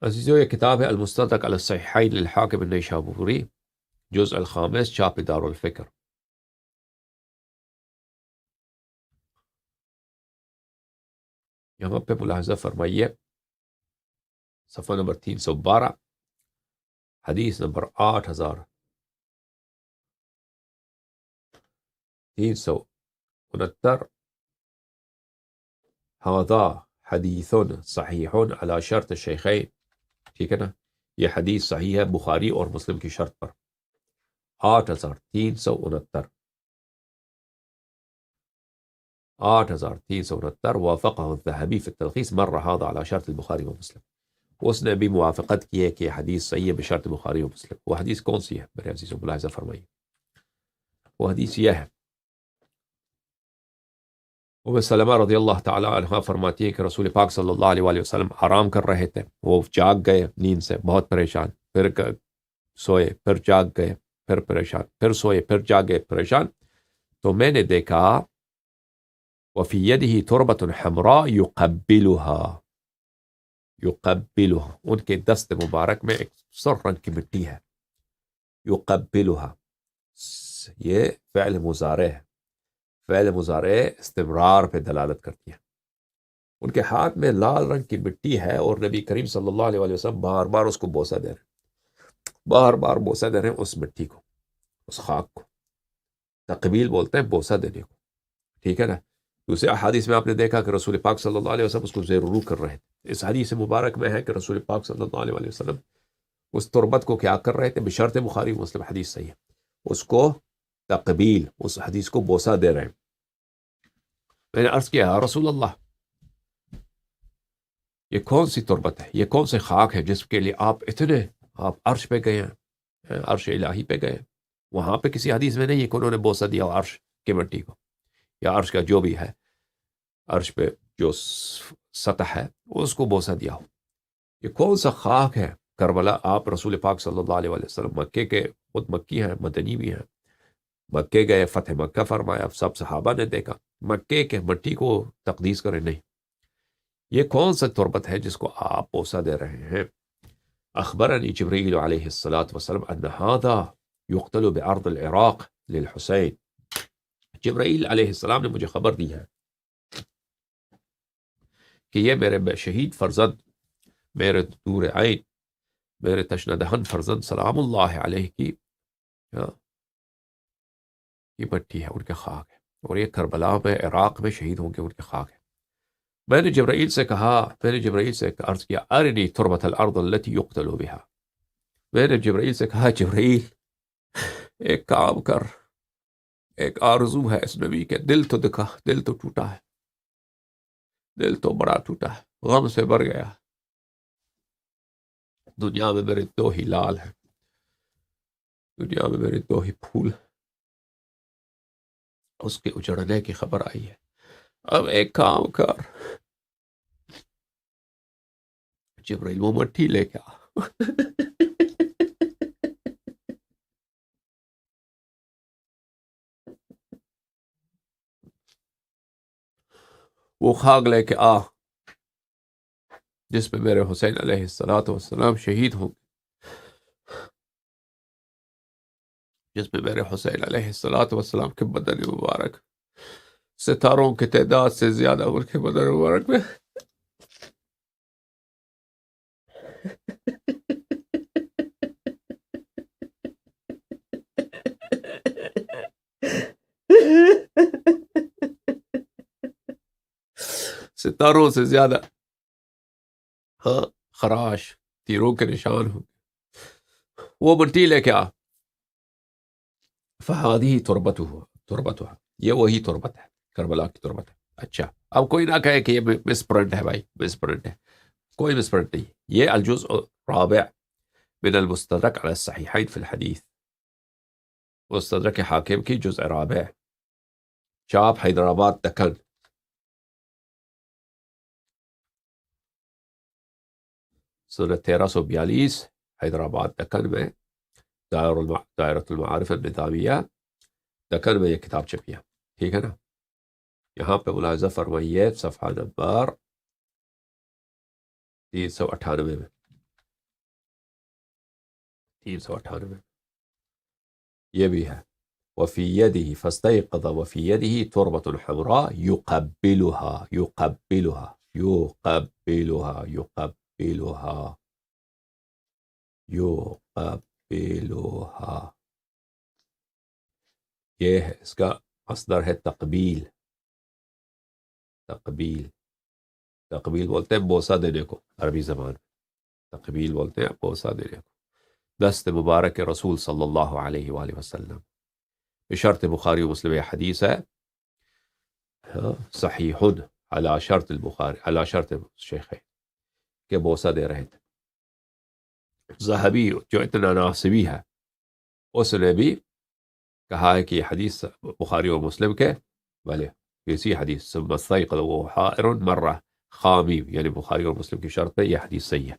عزیزو، یہ کتاب ہے المستدرک علی الصحیحین للحاکم النیسابوری، جزء الخامس، چھاپ دار الفکر۔ یہاں پہ ملاحظہ فرمائیے، صفحہ نمبر 312، حدیث نمبر 8369، ھذا حدیث صحیح علی شرط الشیخین۔ ٹھیک ہے نا، یہ حدیث صحیح ہے بخاری اور مسلم کی شرط پر۔ 8369، 8369، وافقہ الذہبی فی التلخیص، مر ھذا علی شرط البخاری و مسلم۔ اس نے بھی موافقت کی ہے کہ حدیث صحیح ہے بشرط بخاری و مسلم۔ وہ حدیث کون سی ہے میرے عزیزوں؟ ملاحظہ فرمائیے، وہ حدیث یہ ہے، ام سلمہ رضی اللہ تعالی عنہ فرماتی ہے کہ رسول پاک صلی اللہ علیہ وآلہ وسلم آرام کر رہے تھے، وہ جاگ گئے نیند سے بہت پریشان، پھر سوئے، پھر جاگ گئے، پھر پریشان، پھر سوئے، پھر جاگ گئے، پریشان۔ تو میں نے دیکھا وفی یدہ تربۃ حمراء یقبلها، ان کے دست مبارک میں ایک سرخ رنگ کی مٹی ہے، یقبلها، یہ فعل مضارع ہے، فعل مضارع استمرار پہ دلالت کرتی ہے۔ ان کے ہاتھ میں لال رنگ کی مٹی ہے اور نبی کریم صلی اللہ علیہ وآلہ وسلم بار بار اس کو بوسہ دے رہے ہیں، بار بار بوسہ دے رہے ہیں اس مٹی کو، اس خاک کو۔ تقبیل بولتے ہیں بوسہ دینے کو، ٹھیک ہے نا۔ دوسرے احادیث میں آپ نے دیکھا کہ رسول پاک صلی اللہ علیہ وسلم اس کو زیر و رو کر رہے تھے۔ اس حدیث مبارک میں ہے کہ رسول پاک صلی اللہ علیہ وسلم اس تربت کو کیا کر رہے تھے؟ بشرط بخاری مسلم، حدیث صحیح ہے، اس کو تقبیل، اس حدیث کو بوسہ دے رہے ہیں۔ میں نے عرض کیا، رسول اللہ، یہ کون سی تربت ہے، یہ کون سے خاک ہے جس کے لیے آپ عرش پہ گئے ہیں، عرش الہی پہ گئے؟ وہاں پہ کسی حدیث میں نہیں ہے کہ انہوں نے بوسہ دیا عرش کی مٹی کو، یا عرش کا جو بھی ہے، عرش پہ جو سطح ہے اس کو بوسہ دیا ہو۔ یہ کون سا خاک ہے کربلا؟ آپ رسول پاک صلی اللہ علیہ وسلم مکے کے، خود مکی ہیں، مدنی بھی ہیں، مکے گئے، فتح مکہ فرمایا، سب صحابہ نے دیکھا، مکے کے مٹی کو تقدیس کرے نہیں۔ یہ کون سا تربت ہے جس کو آپ بوسہ دے رہے ہیں؟ اخبرنی جبرائیل علیہ السلام ان ھذا یقتل بارض العراق للحسین۔ جبرائیل علیہ السلام نے مجھے خبر دی ہے کہ یہ میرے شہید فرزند، میرے نور عین، میرے تشنہ دہن فرزند سلام اللہ علیہ کی یہ مٹی ہے، ان کے خاک ہے، اور یہ کربلا میں، عراق میں شہید ہوں گے، ان کے خاک ہے۔ میں نے جبرائیل سے عرض کیا، ارنی تربت الارض التي يقتل بها۔ میں نے جبرائیل سے کہا، جبرائیل ایک کام کر، ایک آرزو ہے اس نبی کے، دل تو دکھا، دل تو ٹوٹا ہے، دل تو بڑا ٹوٹا ہے، غم سے بھر گیا۔ دنیا میں میرے دو ہی لال ہیں، دنیا میں میرے دو ہی پھول، اس کے اجڑنے کی خبر آئی ہے۔ اب ایک کام کر، جبرائیل وہ مٹی لے کے آ۔ وہ خاک لے کے آ جس پہ میرے حسین علیہ السلام شہید ہوں گے، جس پہ میرے حسین علیہ السلام کے بدن مبارک ستاروں کی تعداد سے زیادہ ان کے بدن مبارک میں ستاروں سے زیادہ خراش، تیروں کے نشان ہوں گے۔ وہ مٹی لے کے آ، فہادی تربتها، یہ وہی تربت ہے، کربلا کی تربت ہے۔ اچھا، اب کوئی نہ کہے کہ یہ مس پرنٹ ہے، بھائی مس پرنٹ ہے، کوئی مس پرنٹ نہیں۔ یہ الجزء الرابع من المستدرک علی الصحیحین فی الحدیث، مستدرک حاکم کی جزء رابع، چھاپ حیدرآباد دکن، سنہ 1342، حیدرآباد دکن میں، دائرۃ المعارف النظامیہ دکن میں یہ کتاب چھپی ہے، ٹھیک ہے نا۔ یہاں پہ ملاحظہ فرمائیے، صفحہ نمبر 398 میں، 398 یہ بھی ہے. وفي يده فاستيقظ وفي يده تربة حمراء يقبلها يقبلها يقبلها يقبلها يقبلها. یہ ہے اس کا مصدر ہے تقبیل. تقبیل تقبیل بولتے ہیں بوسہ دینے کو عربی زبان میں. تقبیل بولتے ہیں بوسہ دینے کو. دست مبارک رسول صلی اللہ علیہ وآلہ وسلم. بشرط بخاری و مسلم حدیث ہے صحیح علی شرط البخاری علی شرط شیخین کہ بوسہ دے رہے تھے. ذہبی جو اتنا ناصبی ہے اس نے بھی کہا ہے کہ یہ حدیث بخاری و مسلم کے بھلے اسی حدیث ثم استيقظ وهو حائر مرہ خامی، یعنی بخاری اور مسلم کی شرط پہ یہ حدیث صحیح ہے.